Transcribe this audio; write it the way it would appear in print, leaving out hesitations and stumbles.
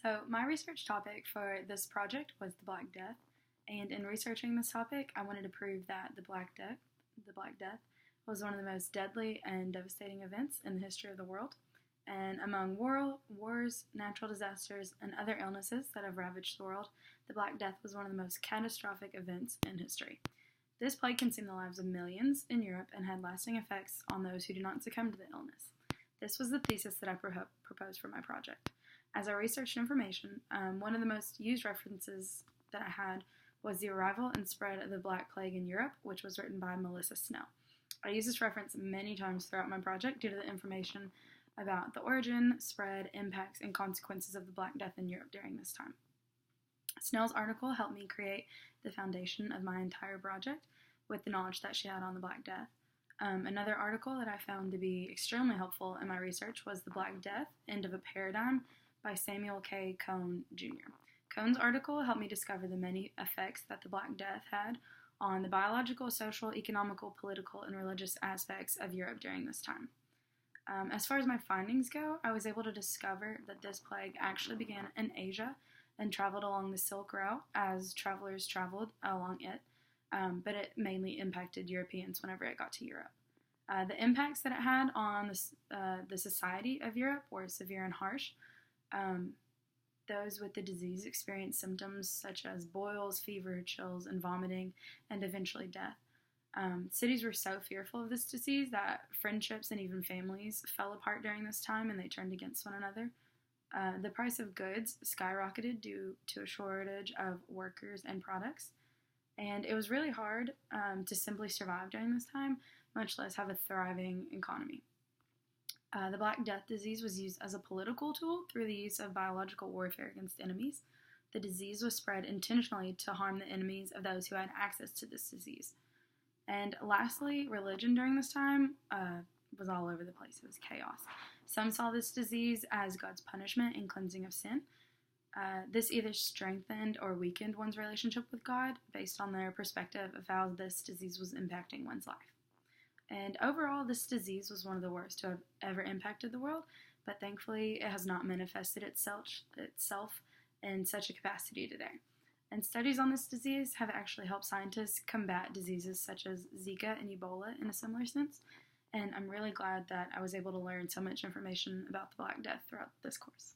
So, my research topic for this project was the Black Death, and in researching this topic, I wanted to prove that the Black Death was one of the most deadly and devastating events in the history of the world. And among wars, natural disasters, and other illnesses that have ravaged the world, the Black Death was one of the most catastrophic events in history. This plague consumed the lives of millions in Europe and had lasting effects on those who did not succumb to the illness. This was the thesis that I proposed for my project. As I researched information, one of the most used references that I had was The Arrival and Spread of the Black Plague in Europe, which was written by Melissa Snow. I use this reference many times throughout my project due to the information about the origin, spread, impacts, and consequences of the Black Death in Europe during this time. Snow's article helped me create the foundation of my entire project with the knowledge that she had on the Black Death. Another article that I found to be extremely helpful in my research was The Black Death, End of a Paradigm by Samuel K. Cohn, Jr. Cohn's article helped me discover the many effects that the Black Death had on the biological, social, economical, political, and religious aspects of Europe during this time. As far as my findings go, I was able to discover that this plague actually began in Asia and traveled along the Silk Route as travelers traveled along it, but it mainly impacted Europeans whenever it got to Europe. The impacts that it had on the society of Europe were severe and harsh. Those with the disease experienced symptoms such as boils, fever, chills, and vomiting, and eventually death. Cities were so fearful of this disease that friendships and even families fell apart during this time and they turned against one another. The price of goods skyrocketed due to a shortage of workers and products, and it was really hard to simply survive during this time, much less have a thriving economy. The Black Death disease was used as a political tool through the use of biological warfare against enemies. The disease was spread intentionally to harm the enemies of those who had access to this disease. And lastly, religion during this time was all over the place. It was chaos. Some saw this disease as God's punishment and cleansing of sin. This either strengthened or weakened one's relationship with God based on their perspective of how this disease was impacting one's life. And overall, this disease was one of the worst to have ever impacted the world, but thankfully it has not manifested itself in such a capacity today. And studies on this disease have actually helped scientists combat diseases such as Zika and Ebola in a similar sense, and I'm really glad that I was able to learn so much information about the Black Death throughout this course.